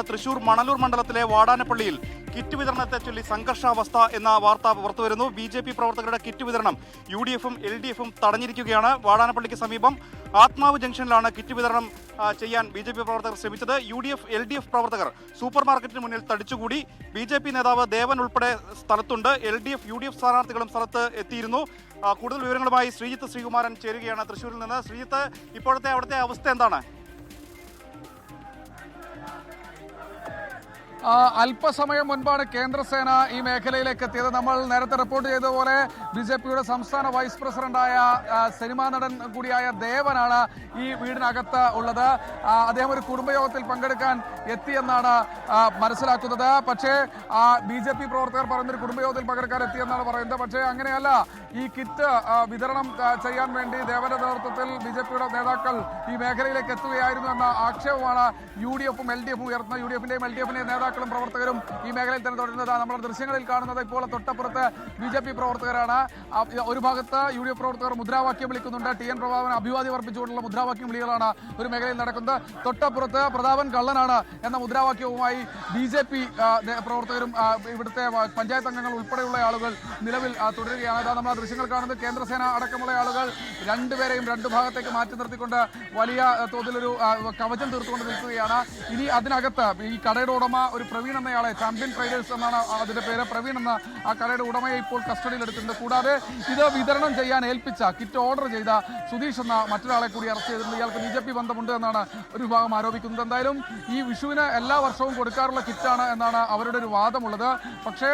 തൃശൂർ മണലൂർ മണ്ഡലത്തിലെ വാടാനപ്പള്ളിയിൽ കിറ്റ് വിതരണത്തെ ചൊല്ലി സംഘർഷാവസ്ഥ എന്ന വാർത്ത പുറത്തുവരുന്നു. BJP പ്രവർത്തകരുടെ കിറ്റ് വിതരണം UDF-ഉം LDF-ഉം തടഞ്ഞിരിക്കുകയാണ്. വാടാനപ്പള്ളിക്ക് സമീപം ആത്മാവ് ജംഗ്ഷനിലാണ് കിറ്റ് വിതരണം ചെയ്യാൻ BJP പ്രവർത്തകർ ശ്രമിച്ചത്. UDF LDF പ്രവർത്തകർ സൂപ്പർ മാർക്കറ്റിന് മുന്നിൽ തടിച്ചുകൂടി. BJP നേതാവ് ദേവൻ ഉൾപ്പെടെ സ്ഥലത്തുണ്ട്. LDF UDF സ്ഥാനാർത്ഥികളും സ്ഥലത്ത് എത്തിയിരുന്നു. കൂടുതൽ വിവരങ്ങളുമായി ശ്രീജിത്ത് ശ്രീകുമാരൻ ചേരുകയാണ് തൃശ്ശൂരിൽ നിന്ന്. ശ്രീജിത്ത്, ഇപ്പോഴത്തെ അവിടുത്തെ അവസ്ഥ എന്താണ്? അല്പസമയം മുൻപാണ് കേന്ദ്രസേന ഈ മേഖലയിലേക്ക് എത്തിയത്. നമ്മൾ നേരത്തെ റിപ്പോർട്ട് ചെയ്തതുപോലെ BJPയുടെ സംസ്ഥാന വൈസ് പ്രസിഡന്റായ സിനിമാ നടൻ കൂടിയായ ദേവനാണ് ഈ വീടിനകത്ത് ഉള്ളത്. അദ്ദേഹം ഒരു കുടുംബയോഗത്തിൽ പങ്കെടുക്കാൻ എത്തിയെന്നാണ് മനസ്സിലാക്കുന്നത്. പക്ഷേ BJP പ്രവർത്തകർ പറയുന്നൊരു കുടുംബയോഗത്തിൽ പങ്കെടുക്കാൻ എത്തിയെന്നാണ് പറയുന്നത്. പക്ഷേ അങ്ങനെയല്ല. ഈ കിറ്റ് വിതരണം ചെയ്യാൻ വേണ്ടി ദേവന്റെ നേതൃത്വത്തിൽ BJPയുടെ നേതാക്കൾ ഈ മേഖലയിലേക്ക് എത്തുകയായിരുന്നു എന്ന ആക്ഷേപമാണ് UDF-ഉം LDF-ഉം ഉയർത്തുന്നത്. UDF-ന്റെയും LDF-ന്റെയും നേതാക്കളും പ്രവർത്തകരും ഈ മേഖലയിൽ തന്നെ തുടരുന്നത് നമ്മുടെ ദൃശ്യങ്ങളിൽ കാണുന്നത്. ഇപ്പോൾ തൊട്ടപ്പുറത്ത് BJP പ്രവർത്തകരാണ്. ഒരു ഭാഗത്ത് UDF പ്രവർത്തകർ മുദ്രാവാക്യം വിളിക്കുന്നുണ്ട്. TN പ്രതാപൻ അഭിവാദ്യം അർപ്പിച്ചുകൊണ്ടുള്ള മുദ്രാവാക്യം വിളികളാണ് ഒരു മേഖലയിൽ നടക്കുന്നത്. തൊട്ടപ്പുറത്ത് പ്രതാപൻ കള്ളനാണ് എന്ന മുദ്രാവാക്യവുമായി BJP പ്രവർത്തകരും ഇവിടുത്തെ പഞ്ചായത്ത് അംഗങ്ങൾ ഉൾപ്പെടെയുള്ള ആളുകൾ നിലവിൽ തുടരുകയാണ്. അതാ നമ്മൾ ദൃശ്യങ്ങൾ കാണുന്നത്. കേന്ദ്രസേന അടക്കമുള്ള ആളുകൾ രണ്ടുപേരെയും രണ്ടു ഭാഗത്തേക്ക് മാറ്റി നിർത്തിക്കൊണ്ട് വലിയ തോതിലൊരു കവചം തീർത്തുകൊണ്ട് നിൽക്കുകയാണ്. ഇനി അതിനകത്ത് ഈ കടയുടെ ഉടമ ഒരു പ്രവീൺ എന്നയാളെ, ചാമ്പ്യൻ ട്രേഡേഴ്സ് എന്നാണ് അതിന്റെ പേര്, പ്രവീൺ എന്ന ആ കടയുടെ ഉടമയെ ഇപ്പോൾ കസ്റ്റഡിയിൽ എടുത്തിട്ടുണ്ട്. കൂടാതെ ഇത് വിതരണം ചെയ്യാൻ ഏൽപ്പിച്ച കിറ്റ് ഓർഡർ ചെയ്ത സുധീഷ് എന്ന മറ്റൊരാളെ കൂടി അറസ്റ്റ് ചെയ്തിട്ടുണ്ട്. ഇയാൾക്ക് BJP ബന്ധമുണ്ട് എന്നാണ് ഒരു വിഭാഗം ആരോപിക്കുന്നത്. എന്തായാലും ഈ വിഷുവിന് എല്ലാ വർഷവും കൊടുക്കാറുള്ള കിറ്റാണ് എന്നാണ് അവരുടെ ഒരു വാദമുള്ളത്. പക്ഷേ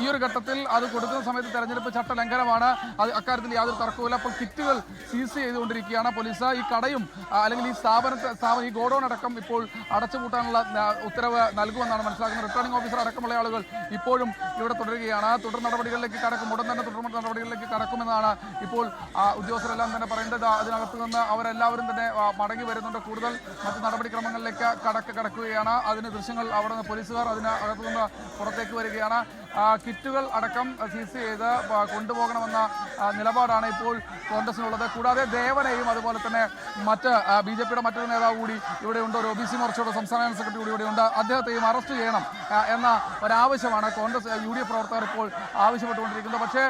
ഈ ഒരു ഘട്ടത്തിൽ അത് കൊടുക്കുന്ന സമയത്ത് തെരഞ്ഞെടുപ്പ് ചട്ട ലംഘനമാണ്. അത് അക്കാര്യത്തിൽ യാതൊരു തർക്കവുമില്ല. അപ്പോൾ കിറ്റുകൾ സീസ് ചെയ്തുകൊണ്ടിരിക്കുകയാണ് പോലീസ്. ഈ കടയും അല്ലെങ്കിൽ ഈ ഈ ഗോഡൌൺ അടക്കം ഇപ്പോൾ അടച്ചുപൂട്ടാനുള്ള ഉത്തരവ് നൽകുമെന്നാണ് മനസ്സിലാക്കുന്നത്. റിട്ടേണിംഗ് ഓഫീസർ അടക്കമുള്ള ആളുകൾ ഇപ്പോഴും ഇവിടെ തുടരുകയാണ്. തുടർ നടപടികളിലേക്ക് കടക്കും, ഉടൻ തന്നെ തുടർ നടപടികളിലേക്ക് കടക്കുമെന്നാണ് ഇപ്പോൾ ഉദ്യോഗസ്ഥരെല്ലാം തന്നെ പറയുന്നത്. അതിനകത്ത് നിന്ന് അവരെല്ലാവരും തന്നെ മടങ്ങി വരുന്നുണ്ട്. കൂടുതൽ മറ്റ് നടപടിക്രമങ്ങളിലേക്ക് കടക്കുകയാണ്. അതിന് ദൃശ്യങ്ങൾ അവിടെ നിന്ന് പോലീസുകാർ അതിനകത്ത് നിന്ന് പുറത്തേക്ക് വരികയാണ്. കിറ്റുകൾ അടക്കം സീസ് ചെയ്ത് കൊണ്ടുപോകണമെന്ന നിലപാടാണ് ഇപ്പോൾ കോൺഗ്രസിനുള്ളത്. കൂടാതെ ദേവനെയും അതുപോലെ തന്നെ മറ്റ് BJPയുടെ മറ്റൊരു നേതാവ് കൂടി ഇവിടെയുണ്ട്. ഒരു OBC മോർച്ചയുടെ സംസ്ഥാന ജനറൽ സെക്രട്ടറി കൂടി ഇവിടെയുണ്ട്. അദ്ദേഹത്തെയും അറസ്റ്റ് ചെയ്യണം എന്ന ഒരാവശ്യമാണ് കോൺഗ്രസ് UDF പ്രവർത്തകർ ഇപ്പോൾ ആവശ്യപ്പെട്ടുകൊണ്ടിരിക്കുന്നത്. പക്ഷേ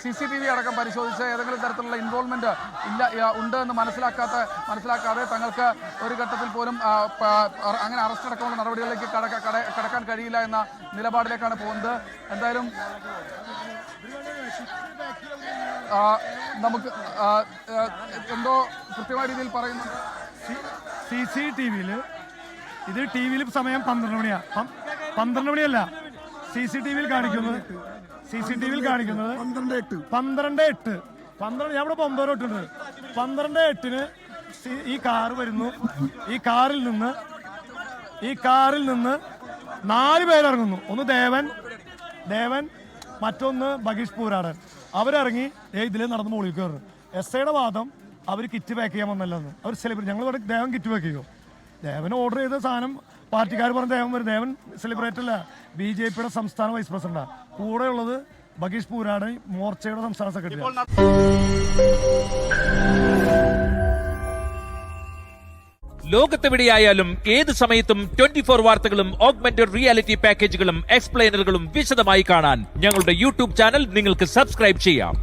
CCTV അടക്കം പരിശോധിച്ച് ഏതെങ്കിലും തരത്തിലുള്ള ഇൻവോൾവ്മെന്റ് ഉണ്ട് എന്ന് മനസ്സിലാക്കാതെ തങ്ങൾക്ക് ഒരു ഘട്ടത്തിൽ പോലും അങ്ങനെ അറസ്റ്റ് അടക്കമുള്ള നടപടികളിലേക്ക് കടക്കാൻ കഴിയില്ല എന്ന നിലപാടിലേക്കാണ് പോകുന്നത്. എന്തായാലും നമുക്ക് എന്തോ കൃത്യമായ രീതിയിൽ പറയുന്നു. CCTV-യിൽ ഇത് TV-യിൽ സമയം 12 മണിയാണ്. 12 മണിയല്ല CCTV-യിൽ കാണിക്കുന്നത്. 12:08 ഞാൻ ഇവിടെ 9:08 12:08 ഈ കാറ് വരുന്നു. ഈ കാറിൽ നിന്ന് 4 പേരിറങ്ങുന്നു. ഒന്ന് ദേവൻ മറ്റൊന്ന് ബഗീഷ് പൂരാടൻ. അവരിറങ്ങി ഇതിൽ നടന്ന് മോളിൽ കയറുന്നു. SIയുടെ വാദം അവർ കിറ്റ് പാക്ക് ചെയ്യാൻ വന്നല്ലെന്ന്. അവർ സെലിബ്രേറ്റ്, ഞങ്ങൾ ഇവിടെ ദേവൻ കിറ്റ് പാക്ക് ചെയ്യും. ദേവൻ ഓർഡർ ചെയ്ത സാധനം പാർട്ടിക്കാർ പറഞ്ഞ ദേവൻ വരും. ദേവൻ സെലിബ്രേറ്റ് അല്ല, BJPയുടെ സംസ്ഥാന വൈസ് പ്രസിഡന്റാണ്. കൂടെ ഉള്ളത് ബഗീഷ് പൂരാടൻ, മോർച്ചയുടെ സംസ്ഥാന സെക്രട്ടറി. ലോകത്തെവിടെയായാലും ഏത് സമയത്തും 24 വാർത്തകളും ഓഗ്മെന്റഡ് റിയാലിറ്റി പാക്കേജുകളും എക്സ്പ്ലെയിനറുകളും വിശദമായി കാണാൻ ഞങ്ങളുടെ YouTube ചാനൽ നിങ്ങൾക്ക് സബ്സ്ക്രൈബ് ചെയ്യാം.